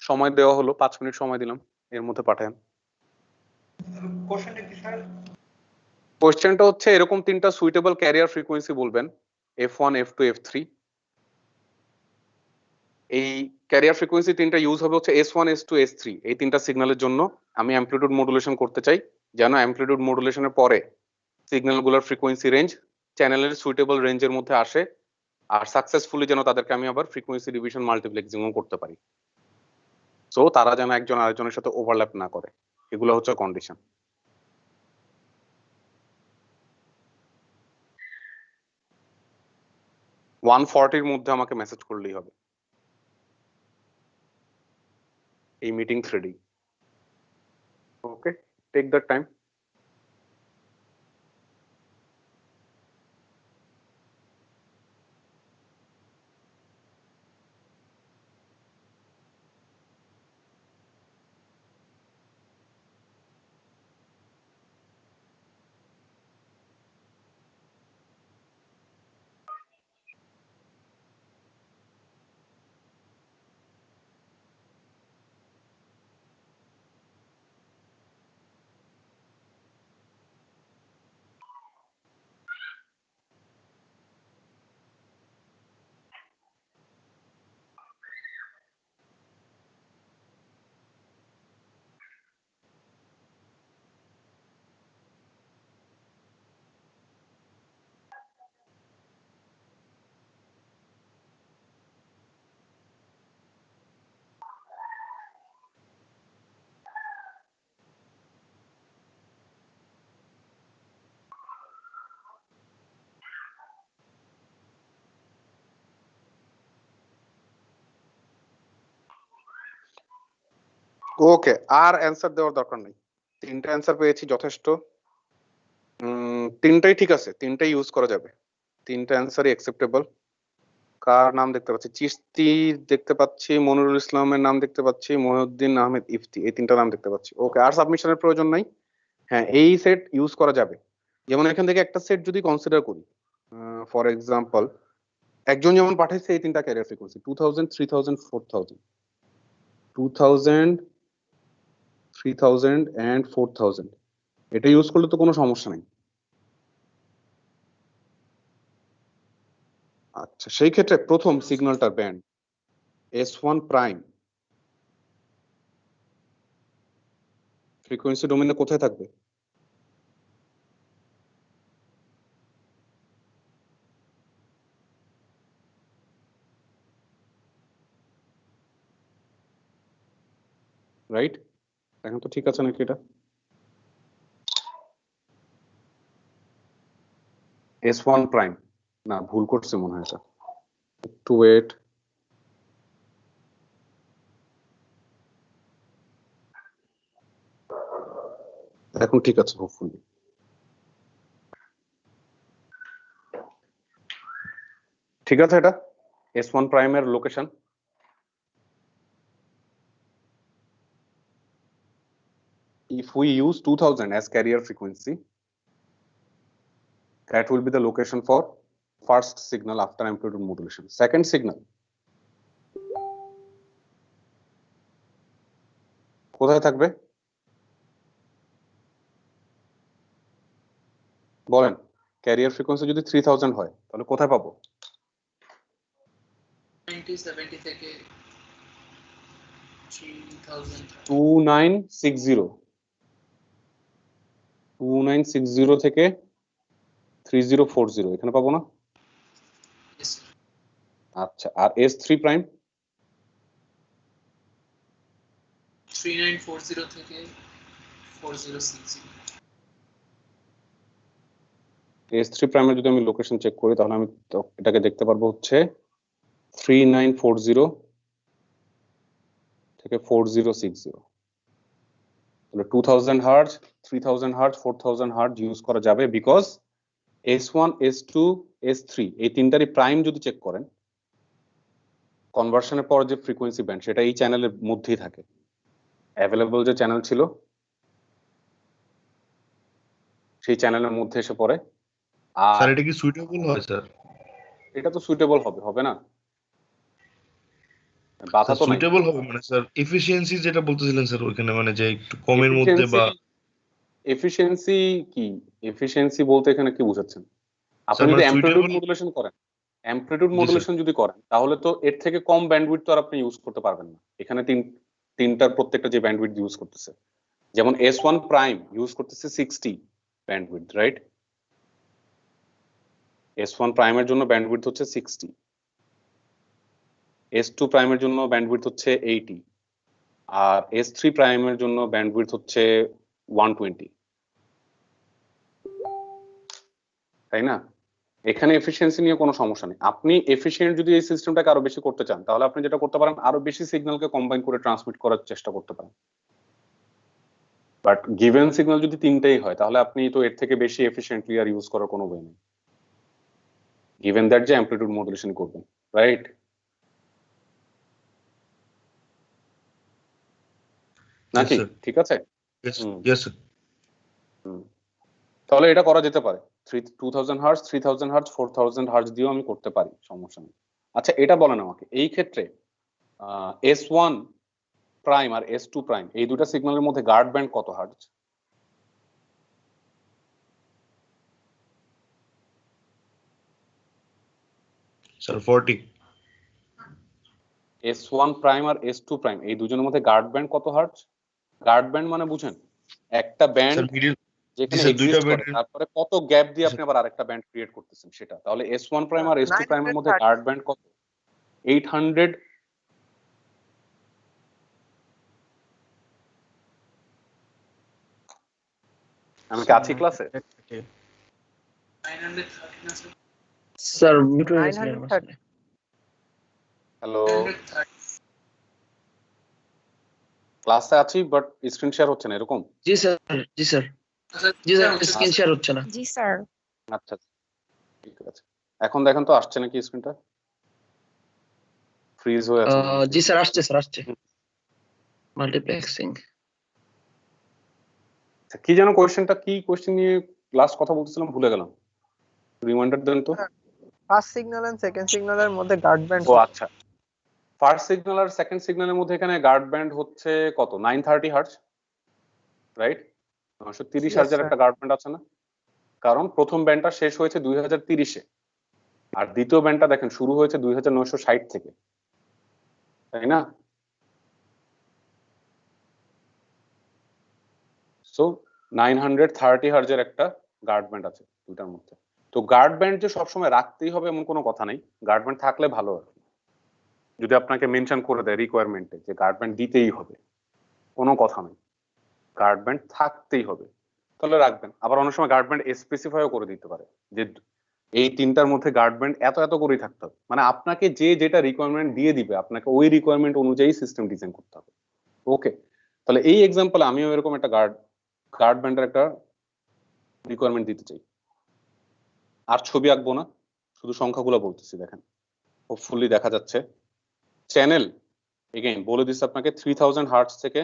সময় দেওয়া হলো, 5 মিনিট সময় দিলাম, এর মধ্যে পাঠান। কোশ্চেনটা কি স্যার? কোয়েশ্চেনটা হচ্ছে এরকম তিনটা সুইটেবল ক্যারিয়ার ফ্রিকোয়েন্সি বলবেন, F1 F2 F3। এই ক্যারিয়ার ফ্রিকোয়েন্সি তিনটা ইউজ হবে হচ্ছে S1 S2 S3, এই তিনটা সিগন্যালের জন্য আমি অ্যামপ্লিটিউড মডুলেশন করতে চাই, যেন অ্যামপ্লিটিউড মডুলেশনের পরে সিগন্যালগুলোর ফ্রিকোয়েন্সি রেঞ্জ চ্যানেলের সুইটেবল রেঞ্জের মধ্যে আসে, আর সাকসেসফুলি যেন তাদেরকে আমি আবার ফ্রিকোয়েন্সি ডিভিশন মাল্টিপ্লেক্সিংও করতে পারি। সো তারা যেন একজন আরেকজনের সাথে ওভারল্যাপ না করে, এগুলো হচ্ছে কন্ডিশন। 140-র মধ্যে আমাকে মেসেজ করলেই হবে। এই মিটিং থ্রেডি Okay, take the time. Okay, আর অ্যান্সার দেওয়ার দরকার নেই, তিনটা অ্যান্সার পেয়েছি যথেষ্ট। তিনটাই ঠিক আছে, তিনটাই ইউজ করা যাবে, তিনটা অ্যান্সারই অ্যাকসেপ্টেবল। কার নাম দেখতে পাচ্ছি? চিশতি দেখতে পাচ্ছি, মনিরুল ইসলামের নাম দেখতে পাচ্ছি, মহিউদ্দিন আহমেদ ইফতি, এই তিনটা নাম দেখতে পাচ্ছি। ওকে, আর সাবমিশনের প্রয়োজন নাই। হ্যাঁ, এই সেট ইউজ করা যাবে। যেমন এখান থেকে একটা সেট যদি কনসিডার করি, ফর এক্সাম্পল একজন যেমন পাঠাইছে এই তিনটা ক্যারিয়ার ফ্রিকোয়েন্সি 2000, 3000, 4000, 2000, 3000 and 4000, এটা ইউজ করলে তো কোনো সমস্যা নেই। আচ্ছা, সেই ক্ষেত্রে প্রথম সিগন্যালটার ব্যান্ড S1 প্রাইম ফ্রিকোয়েন্সি ডোমেইনে কোথায় থাকবে? রাইট, এখন তো ঠিক আছে নাকি? এটা S1 প্রাইম না, ভুল করছে মনে হয়। এটা একটু ওয়েট, এখন ঠিক আছে হোপফুলি। ঠিক আছে, এটা S1 প্রাইমের location. If we use 2000 as carrier frequency, that will be the location for first signal after amplitude modulation. Second signal কোথায় থাকবে বলেন? ক্যারিয়ার ফ্রিকোয়েন্সি যদি 3000 হয় তাহলে কোথায় পাবো? 70 থেকে 3000 2960, 2960 থেকে 3040 এখানে পাবো না? yes, আচ্ছা, আর S3 প্রাইম 3940 থেকে 4060 S3 প্রাইমের যদি আমি লোকেশন চেক করি তাহলে আমি এটাকে দেখতে পারবো হচ্ছে 3940 থেকে 4060। তাহলে 2000 হার্জ, 3000 হার্জ, 4000 হার্জ ইউজ করা যাবে, বিকজ S1, S2, S3 এই তিনটারই প্রাইম যদি চেক করেন, কনভার্সনের পর যে ফ্রিকোয়েন্সি ব্যান্ড সেটা এই চ্যানেলের মধ্যেই থাকে। অ্যাভেলেবল যে চ্যানেল ছিল সেই চ্যানেলের মধ্যে এসে পড়ে। আর স্যার এটা কি সুইটেবল হয় স্যার? এটা তো সুইটেবল হবে, হবে না? বাধা তো নাই। সুইটেবল হবে মানে স্যার এফিশিয়েন্সি যেটা বলতেছিলেন স্যার ওইখানে, মানে যে একটু কমের মধ্যে বা এফিশিয়েন্সি কি? এফিশিয়েন্সি বলতে এখানে কি বুঝাচ্ছেন? আপনি স্যার যদি মানে অ্যামপ্লিটিউড সুইটেবল। মডুলেশন করেন, অ্যামপ্লিটিউড জি স্যার। মডুলেশন যদি করেন তাহলে তো এর থেকে কম ব্যান্ডউইডথ তো আর আপনি ইউজ করতে পারবেন না। এখানে তিনটার প্রত্যেকটা যে ব্যান্ডউইডথ ইউজ করতেছে, যেমন S1 প্রাইম ইউজ করতেছে 60 ব্যান্ডউইডথ, রাইট? S1 প্রাইমের জন্য ব্যান্ডউইডথ হচ্ছে 60, S2 প্রাইমের জন্য ব্যান্ডউইডথ হচ্ছে 80, আর S3 প্রাইমের জন্য ব্যান্ডউইডথ হচ্ছে 120, তাই না? এখানে এফিসিয়েন্সি নিয়ে কোনো সমস্যা নেই। আপনি এফিসিয়েন্ট যদি এই সিস্টেমটাকে আরো বেশি করতে চান তাহলে আপনি যেটা করতে পারেন, আরো বেশি সিগন্যালকে কম্বাইন করে ট্রান্সমিট করার চেষ্টা করতে পারেন। বাট বাট গিভেন সিগন্যাল যদি তিনটেই হয় তাহলে আপনি তো এর থেকে বেশি এফিশিয়েন্টলি আর ইউজ করার কোনো ওয়ে নেই, গিভেন দ্যাট যে অ্যামপ্লিটিউড মডুলেশন করবেন, রাইট? নাকি sir. ঠিক আছে? Yes, হুম। yes, sir. তাহলে এটা করা যেতে পারে 2000 হার্জ, 3000 হার্জ, 4000 হার্জ দিয়েও আমি করতে পারি, সমস্যা নেই। আচ্ছা এটা বলেন আমাকে, এই ক্ষেত্রে S1 প্রাইম আর S2 প্রাইম এই দুটো সিগন্যালের মধ্যে গার্ড ব্যান্ড কত হার্জ? Sir, 40. S1 প্রাইম আর S2 প্রাইম এই দুজনের মধ্যে গার্ড ব্যান্ড কত হার্জ? গার্ড ব্যান্ড মানে বুঝেন একটা ব্যান্ড Sir, middle. যেখানে sir, দুইটা এক্সিস্ট করে, band- তারপরে কত গ্যাপ দিয়ে Sir. আপনি আবার আরেকটা ব্যান্ড ক্রিয়েট করতেছেন সেটা। তাহলে S1 প্রাইম আর S2 প্রাইমের মধ্যে 930 গার্ড ব্যান্ড কত? 800। আমি কি আছি ক্লাসে? 930 না স্যার? স্যার মিউট হয়ে গেছে 930 হ্যালো, 930 ক্লাসে আছি বাট স্ক্রিন শেয়ার হচ্ছে না এরকম? জি স্যার জি স্যার আচ্ছা, জি স্যার হচ্ছে না। স্ক্রিন শেয়ার হচ্ছে না জি স্যার আচ্ছা ঠিক আছে, এখন দেখেন তো আসছে নাকি স্ক্রিনটা? ফ্রিজ হয়ে আছে। জি স্যার আসছে মাল্টিপ্লেক্সিং আচ্ছা, কি যেন কোশ্চেনটা, কি কোশ্চেন নিয়ে লাস্ট কথা বলতেছিলাম ভুলে গেলাম, রিমাইন্ডার দেন তো। ফার্স্ট সিগন্যাল এন্ড সেকেন্ড সিগন্যালের মধ্যে গার্ড ব্যান্ড ও আচ্ছা, ফার্স্ট সিগন্যাল আর সেকেন্ড সিগন্যালের মধ্যে এখানে গার্ড ব্যান্ড হচ্ছে কত? 930 হার্জ, রাইট? 930 Yes, হার্জের sir. একটা গার্ড ব্যান্ড আছে না? কারণ প্রথম ব্যান্ডটা শেষ হয়েছে 2030-এ, আর দ্বিতীয় ব্যান্ডটা দেখেন শুরু হয়েছে 2960 থেকে, তাই না? সো 930 হার্জের একটা গার্ড ব্যান্ড আছে দুটার মধ্যে। তো গার্ড ব্যান্ড যে সবসময় রাখতেই হবে এমন কোনো কথা নেই, গার্ড ব্যান্ড থাকলে ভালো আর কি। যদি আপনাকে মেনশন করে দেয় রিকোয়ারমেন্টে যে গার্ড ব্যান্ড দিতেই হবে, কোনো কথা নেই, গার্ড ব্যান্ড থাকতেই হবে, তাহলে রাখবেন। আবার অনেক সময় গার্ড ব্যান্ড স্পেসিফাইও করে দিতে পারে যে এই তিনটার মধ্যে গার্ড ব্যান্ড এত এত করেই থাকতে হবে, মানে আপনাকে যে যেটা রিকোয়ারমেন্ট দিয়ে দিবে আপনাকে ওই রিকোয়ারমেন্ট অনুযায়ী সিস্টেম ডিজাইন করতে হবে। ওকে, তাহলে এই এক্সাম্পলে আমিও এরকম একটা গার্ড ব্যান্ডের একটা রিকোয়ারমেন্ট দিতে চাই। আর ছবি আঁকবো না, শুধু সংখ্যাগুলো বলতেছি, দেখেন হোপফুলি দেখা যাচ্ছে। চ্যানেল এগেইন বলে দিচ্ছে আপনাকে 3000 হার্টজ থেকে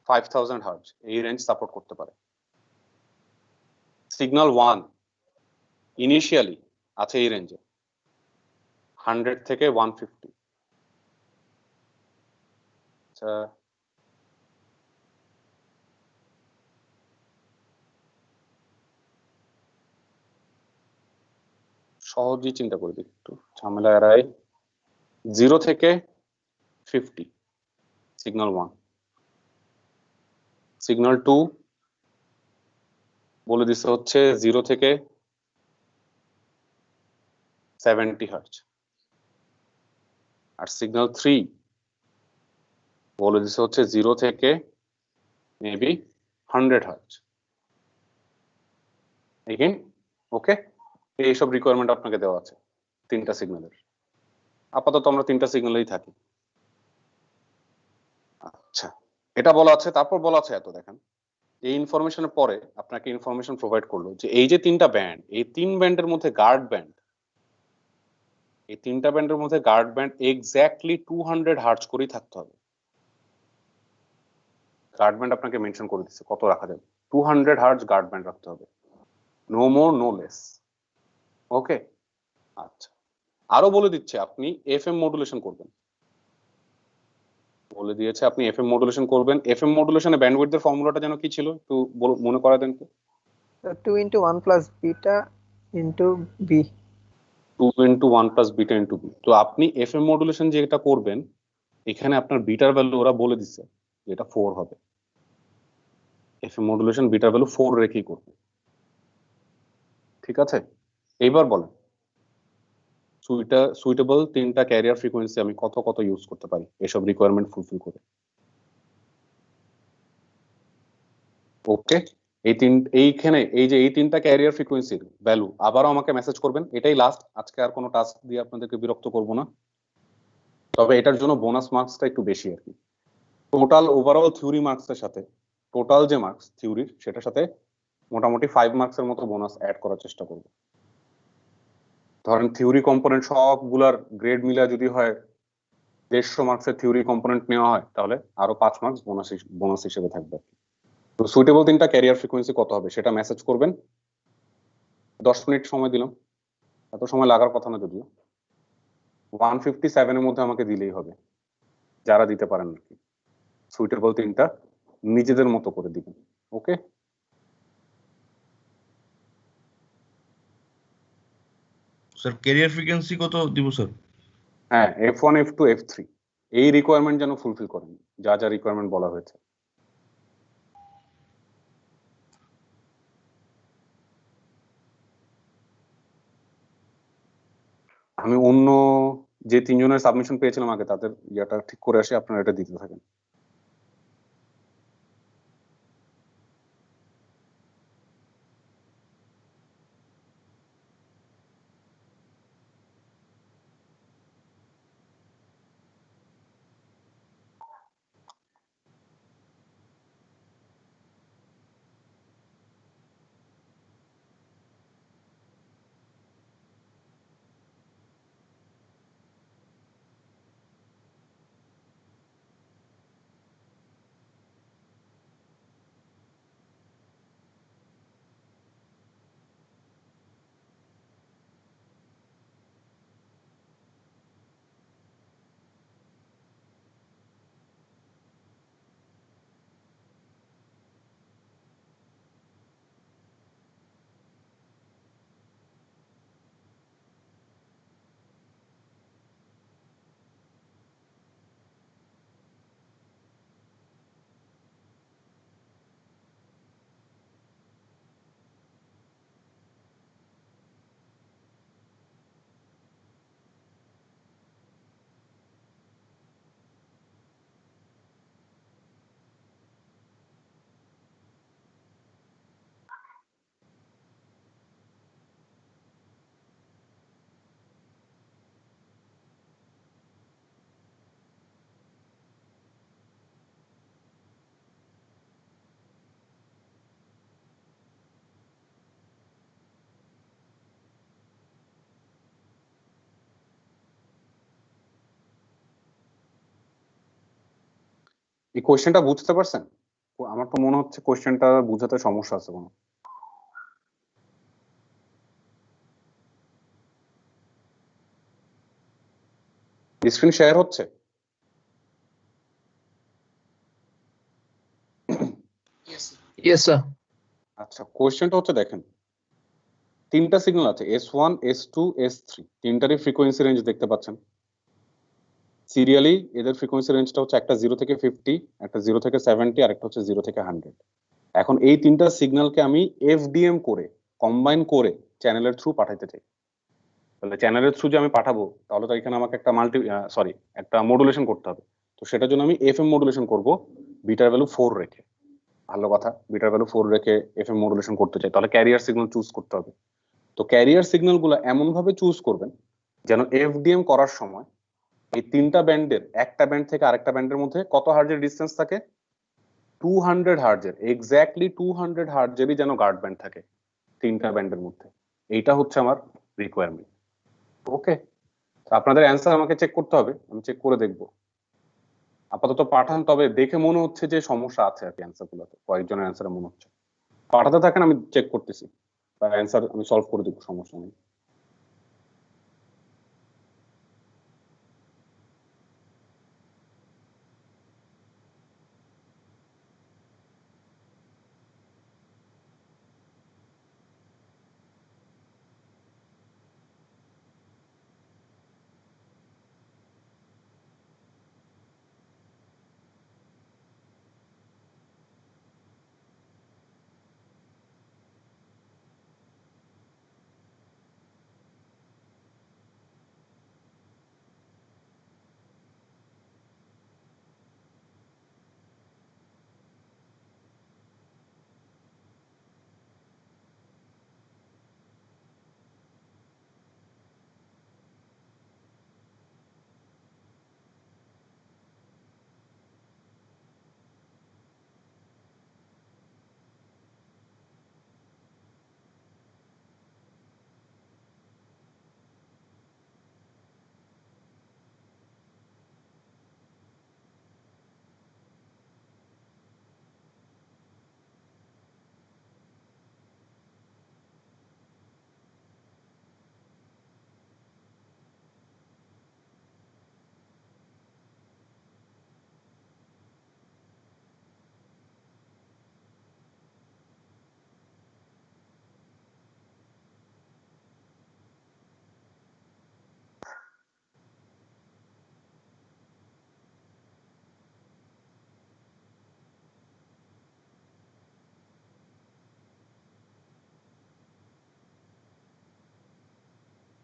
5000 হার্টজ এই রেঞ্জ সাপোর্ট করতে পারে। সিগন্যাল 1 ইনিশিয়ালি আছে এই রেঞ্জে 100 থেকে 150। আচ্ছা সহজেই চিন্তা করে দিই, একটু ঝামেলা এড়াই। 0 থেকে 50 সিগন্যাল 1, সিগন্যাল 2 বলে দিচ্ছে হচ্ছে 0 থেকে 70 হার্টজ, আর সিগন্যাল 3 বলে দিচ্ছে হচ্ছে 0 থেকে মেবি 100 হার্টজ। এগেইন ওকে, এইসব রিকোয়ারমেন্ট আপনাকে দেওয়া আছে তিনটা সিগন্যালের। আপাতত আমরা তিনটা সিগন্যালেই থাকি। আচ্ছা এটা বলা আছে, তারপর বলা আছে এত, দেখেন এই ইনফরমেশনের পরে আপনাকে ইনফরমেশন প্রোভাইড করলো যে এই যে তিনটা ব্যান্ড, এই তিন ব্যান্ডের মধ্যে গার্ড ব্যান্ড, এই তিনটা ব্যান্ডের মধ্যে গার্ড ব্যান্ড এক্স্যাক্টলি 200 হার্টজ করেই থাকতে হবে। গার্ড ব্যান্ড আপনাকে মেনশন করে দিচ্ছে কত রাখা যাবে, 200 হার্টজ গার্ড ব্যান্ড রাখতে হবে, নো মোর নো লেস। ওকে আচ্ছা, আরো বলে দিচ্ছে আপনি এফএম মডুলেশন করবেন, বলে দিয়েছে আপনি এফএম মডুলেশন করবেন। এফএম মডুলেশনে ব্যান্ডউইডথের ফর্মুলাটা যেন কি ছিল একটু মনে করা দেন তো। 2 into 1 plus beta into b 2 into 1 plus beta into b। তো আপনি এফএম মডুলেশন যেটা করবেন এখানে আপনার বিটার ভ্যালু ওরা বলে দিচ্ছে যে এটা 4 হবে। এফএম মডুলেশন বিটার ভ্যালু 4 রেখেই করবে, ঠিক আছে? এইবার বলেন সুইটেবল তিনটা ক্যারিয়ার ফ্রিকোয়েন্সি আমি কত কত ইউজ করতে পারি এসব রিকোয়ারমেন্ট ফুলফিল করে। ওকে, এইখানে এই যে এই তিনটা ক্যারিয়ার ফ্রিকোয়েন্সির ভ্যালু আবারও আমাকে মেসেজ করবেন। এটাই লাস্ট, আজকে আর কোনো টাস্ক দিয়ে আপনাদেরকে বিরক্ত করব না, তবে এটার জন্য বোনাস মার্কসটা একটু বেশি আর কি। টোটাল ওভারঅল থিওরি মার্কসের সাথে টোটাল যে মার্কস থিওরির সেটার সাথে মোটামুটি 5 মার্কসের মতো বোনাস অ্যাড করার চেষ্টা করব। ধরেন থিওরি কম্পোনেন্ট সবগুলার গ্রেড মিলা যদি হয় 150 মার্কসের থিওরি কম্পোনেন্ট নেওয়া হয়, তাহলে আরো 5 মার্কস বোনাস হিসেবে থাকবে। তো সুইটেবল তিনটা ক্যারিয়ার ফ্রিকোয়েন্সি কত হবে সেটা মেসেজ করবেন। 10 মিনিট সময় দিলাম, এত সময় লাগার কথা না, যদিও 157 এর মধ্যে আমাকে দিলেই হবে, যারা দিতে পারেন আর কি। সুইটেবল তিনটা নিজেদের মতো করে দিবেন। ওকে, স্যার ক্যারিয়ার ফ্রিকোয়েন্সি কত দিব স্যার? হ্যাঁ, F1 F2 F3 এই রিকোয়ারমেন্ট যেন ফুলফিল করেন, যা যা রিকোয়ারমেন্ট বলা হয়েছে। আমি অন্য যে তিনজনের সাবমিশন পেয়েছিলাম আগে, তাদের ইয়াটা ঠিক করে আসি, আপনারা এটা দিতে থাকেন। এই কোয়েশ্চেনটা বুঝতে পারছেন? আমার তো মনে হচ্ছে কোয়েশ্চেনটা বুঝাতে সমস্যা আছে কোনো। স্ক্রিন শেয়ার হচ্ছে? Yes, sir. Yes, sir. আচ্ছা, কোয়েশ্চেনটা হচ্ছে দেখেন, তিনটা সিগন্যাল আছে, S1 S2 S3, তিনটারই frequency range দেখতে পাচ্ছেন। সিরিয়ালি এদের ফ্রিকোয়েন্সি রেঞ্জটা হচ্ছে একটা 0 থেকে 50, একটা 0 থেকে 70, আর একটা হচ্ছে 0 থেকে 100। এখন এই তিনটা সিগন্যালকে আমি FDM করে কম্বাইন করে চ্যানেলের থ্রু পাঠাইতে চাই। তাহলে চ্যানেলের থ্রু যে আমি পাঠাবো, তাহলে তো এখানে আমাকে একটা একটা মডুলেশন করতে হবে। তো সেটার জন্য আমি FM মডুলেশন করব, বিটার ভ্যালু 4 রেখে। ভালো কথা, বিটার ভ্যালু 4 রেখে FM মডুলেশন করতে চাই, তাহলে ক্যারিয়ার সিগন্যাল চুজ করতে হবে। তো ক্যারিয়ার সিগন্যাল গুলো এমন ভাবে চুজ করবেন যেন FDM করার সময় এই তিনটা ব্যান্ডের একটা ব্যান্ড থেকে আরেকটা ব্যান্ডের মধ্যে কত হার্জের ডিসটেন্স থাকে? 200 হার্জের, এক্স্যাক্টলি 200 হার্জেরই যেন গার্ড ব্যান্ড থাকে তিনটা ব্যান্ডের মধ্যে। এইটা হচ্ছে আমার রিকোয়ারমেন্ট। ওকে, আপনাদের অ্যান্সার আমাকে চেক করতে হবে, আমি চেক করে দেখবো। আপাতত পাঠান, তবে দেখে মনে হচ্ছে যে সমস্যা আছে আর কি অ্যান্সার গুলোতে, কয়েকজনের অ্যান্সারে মনে হচ্ছে। পাঠাতে থাকেন, আমি চেক করতেছি, অ্যান্সার আমি সলভ করে দিব, সমস্যা নেই।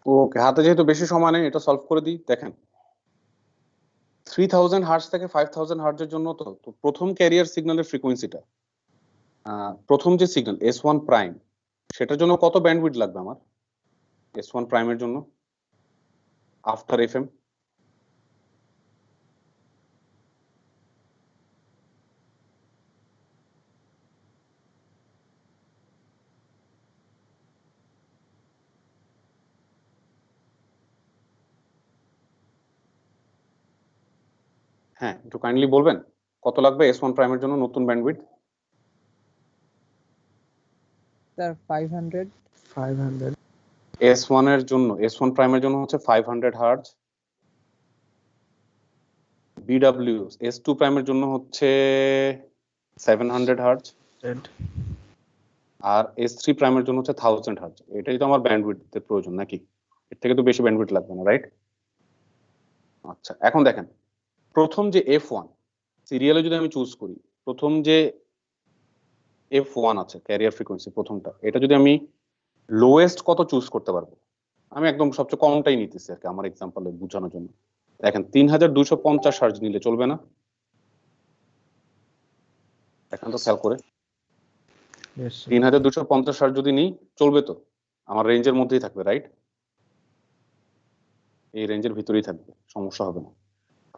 ওকে, হাতে যেহেতু বেশি সময় নেই, এটা সলভ করে দিই। দেখেন 3000 হার্টজ থেকে 5000 হার্টজের জন্য তো প্রথম ক্যারিয়ার সিগন্যালের ফ্রিকোয়েন্সিটা, প্রথম যে সিগন্যাল S1 প্রাইম, সেটার জন্য কত ব্যান্ডউইথ লাগবে আমার S1 প্রাইমের জন্য আফটার FM? হ্যাঁ, একটু কাইন্ডলি বলবেন কত লাগবে S1 প্রাইমের জন্য নতুন ব্যান্ডউইথ? স্যার 500। 500 S1 এর জন্য, S1 প্রাইমের জন্য হচ্ছে 500 হার্টজ। BW S2 প্রাইমের জন্য হচ্ছে 700 হার্টজ, আর S3 প্রাইমের জন্য হচ্ছে 1000 হার্টজ। এটাই তো আমার ব্যান্ডউইথের প্রয়োজন নাকি? এর থেকে তো বেশি ব্যান্ডউইথ লাগবে না, রাইট? আচ্ছা, এখন দেখেন প্রথম যে F1 সিরিয়ালে যদি আমি চুজ করি, প্রথম যে F1 আছে ক্যারিয়ার ফ্রিকোয়েন্সি প্রথমটা, এটা যদি আমি লোয়েস্ট কত চুজ করতে পারবো? আমি একদম সবচেয়ে কমটাই নিতেছি আর কি আমার এক্সাম্পলে বোঝানোর জন্য। দেখেন 3250 হার্টজ নিলে চলবে না? দেখেন তো খেয়াল করে, yes sir. 3250 হার্টজ যদি নিই চলবে তো? আমার রেঞ্জের মধ্যেই থাকবে, রাইট? এই রেঞ্জের ভিতরেই থাকবে, সমস্যা হবে না।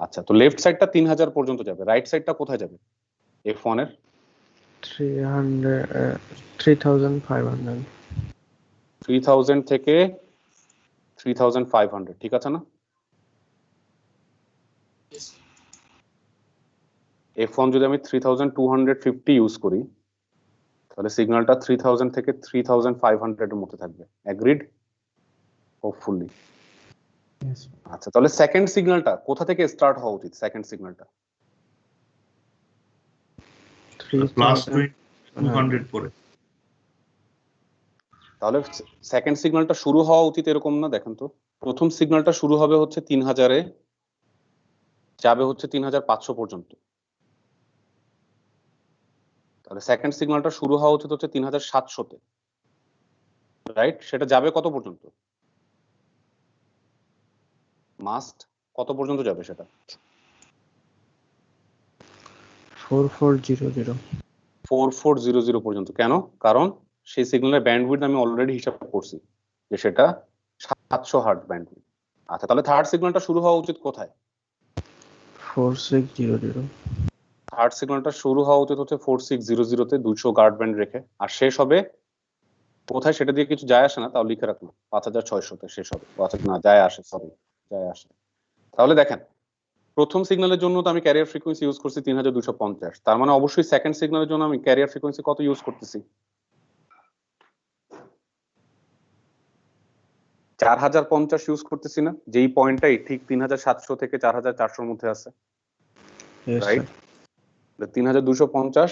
আচ্ছা, তো লেফট সাইডটা 3000 পর্যন্ত যাবে, রাইট সাইডটা কোথায় যাবে F1 এর? 3500 3000 থেকে 3500, ঠিক আছে না? Yes, sir. F1 যদি আমি 3250 ইউজ করি, তাহলে সিগন্যালটা 3000 থেকে 3500 এর মধ্যে থাকবে। এগ্রিড? হোপফুলি। Yes. আচ্ছা, তাহলে সেকেন্ড সিগন্যালটা কোথা থেকে স্টার্ট হওয়া উচিত? সেকেন্ড সিগন্যালটা প্লাস 3000 200 পরে। তাহলে সেকেন্ড সিগন্যালটা শুরু হওয়া উচিত এরকম না? দেখেন তো, প্রথম সিগন্যালটা শুরু হবে হচ্ছে 3000-এ, যাবে হচ্ছে 3500 পর্যন্ত। তাহলে সেকেন্ড সিগন্যালটা শুরু হওয়া উচিত হচ্ছে 3700-তে, রাইট? সেটা যাবে কত পর্যন্ত? মাস্ট কত পর্যন্ত যাবে সেটা? 4400 4400 পর্যন্ত। কেন? কারণ সেই সিগন্যালের ব্যান্ডউইথ আমি অলরেডি হিসাব করছি যে সেটা 700 হার্টজ ব্যান্ডউইথ। আচ্ছা, তাহলে থার্ড সিগন্যালটা শুরু হওয়া উচিত কোথায়? 4600 থার্ড সিগন্যালটা শুরু হওয়া উচিত হচ্ছে 4600-তে 200 গার্ড ব্যান্ড রেখে, আর শেষ হবে কোথায় সেটা দিয়ে কিছু যায় আসে না, তাও লিখে রাখলাম 5600-তে শেষ হবে। আচ্ছা, না যায় আসে, সরি, যায় আসে। তাহলে দেখেন প্রথম সিগন্যালের জন্য তো আমি ক্যারিয়ার ফ্রিকোয়েন্সি ইউজ করছি 3250, তার মানে অবশ্যই সেকেন্ড সিগন্যালের জন্য আমি ক্যারিয়ার ফ্রিকোয়েন্সি কত ইউজ করতেছি? 4050 ইউজ করতেছি না? যেই পয়েন্টটাই ঠিক 3700 থেকে 4400-র মধ্যে আছে, yes রাইট? sir. 3250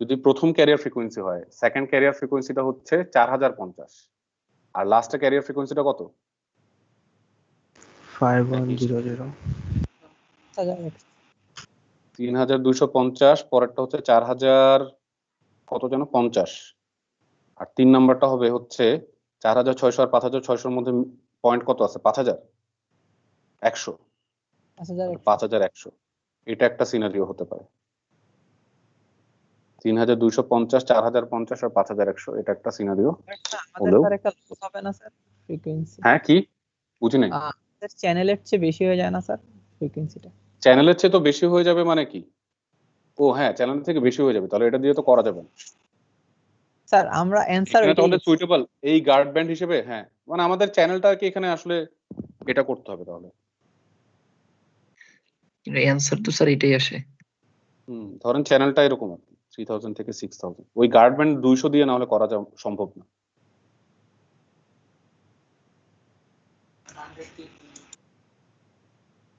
যদি প্রথম ক্যারিয়ার ফ্রিকোয়েন্সি হয়, সেকেন্ড ক্যারিয়ার ফ্রিকোয়েন্সিটা হচ্ছে 4050, আর লাস্টের ক্যারিয়ার ফ্রিকোয়েন্সিটা কত? 5100 3250, পরেরটা হচ্ছে 4000 কত যেন 50, আর 3 নাম্বারটা হবে হচ্ছে 4600 আর 5600-র মধ্যে পয়েন্ট কত আছে? 5100। 5100, এটা একটা সিনারিও হতে পারে। 3250, 4050 আর 5100, এটা একটা সিনারিও হলেও। স্যার একটা লস হবে না স্যার ফ্রিকোয়েন্সি? হ্যাঁ, কি বুঝি নাই? স্যার চ্যানেলের চেয়ে বেশি হয়ে যায় না স্যার ফ্রিকোয়েন্সিটা? চ্যানেলের চেয়ে তো বেশি হয়ে যাবে মানে কি? ও হ্যাঁ, চ্যানেল থেকে বেশি হয়ে যাবে, তাহলে এটা দিয়ে তো করা যাবে না। স্যার আমরা অ্যানসার এখানে তাহলে সুইটেবল এই গার্ড ব্যান্ড হিসেবে, হ্যাঁ, মানে আমাদের চ্যানেলটাকে এখানে আসলে এটা করতে হবে তাহলে। অ্যান্সার তো স্যার এটাই আসে। ধরেন চ্যানেলটা এরকম আর কি 3000 থেকে 6000, ওই গার্ড ব্যান্ড 200 দিয়ে না হলে করা সম্ভব না। 100 কে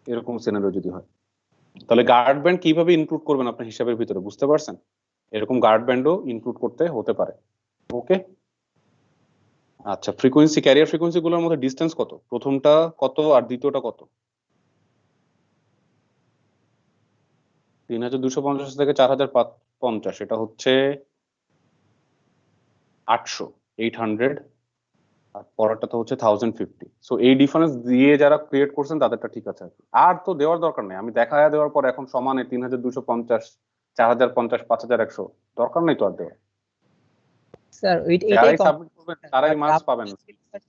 এরকম সিনারিও যদি হয়, তাহলে গার্ড ব্যান্ড কিভাবে ইনক্লুড করবেন আপনার হিসাবের ভিতরে, বুঝতে পারছেন? এরকম গার্ড ব্যান্ডও ইনক্লুড করতে হতে পারে। ওকে, আচ্ছা, ফ্রিকোয়েন্সি ক্যারিয়ার ফ্রিকোয়েন্সি গুলোর মধ্যে ডিসটেন্স কত? প্রথমটা কত আর দ্বিতীয়টা কত? 3250 থেকে 4050, এটা হচ্ছে 800, আর পরেরটা হচ্ছে 1050। সো এই ডিফারেন্স দিয়ে যারা ক্রিয়েট করছেন তাদেরটা ঠিক আছে আর কি। আর তো দেওয়ার দরকার নেই, আমি দেখায়া দেওয়ার পর এখন সমানে 3250, 4050, 5100 দরকার নেই তো আর দেওয়ার। স্যার এটাই যারাই সাবমিট করবেন তারাই মার্কস পাবেন।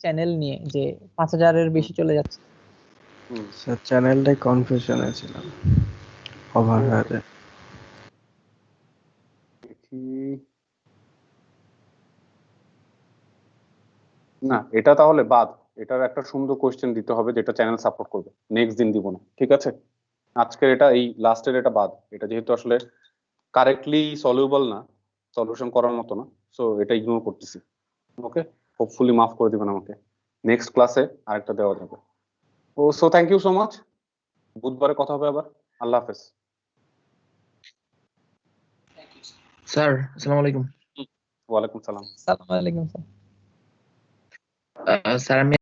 চ্যানেল নিয়ে যে 5000 এর বেশি চলে যাচ্ছে। স্যার চ্যানেলটাই কনফিউশনে ছিলাম ওভার হয়ে যায়। না এটা তাহলে বাদ, এটার একটা সুন্দর কোশ্চেন দিতে হবে যেটা চ্যানেল সাপোর্ট করবে, নেক্সট দিন দিব না, ঠিক আছে? আজকের এটা এই লাস্টের এটা বাদ, এটা যেহেতু আসলে কারেক্টলি সলিউবল না, সলিউশন করার মতো না, সো এটা ইগনোর করতেছি। ওকে, হোপফুলি মাফ করে দিবেন আমাকে, নেক্সট ক্লাসে আরেকটা দেওয়া যাবে। ও so thank you so much, বুধবারে কথা হবে আবার। আল্লাহ হাফেজ। Thank you sir. স্যার আসসালামু আলাইকুম। ওয়ালাইকুম সালাম। আসসালামু আলাইকুম স্যার। স্যার আমি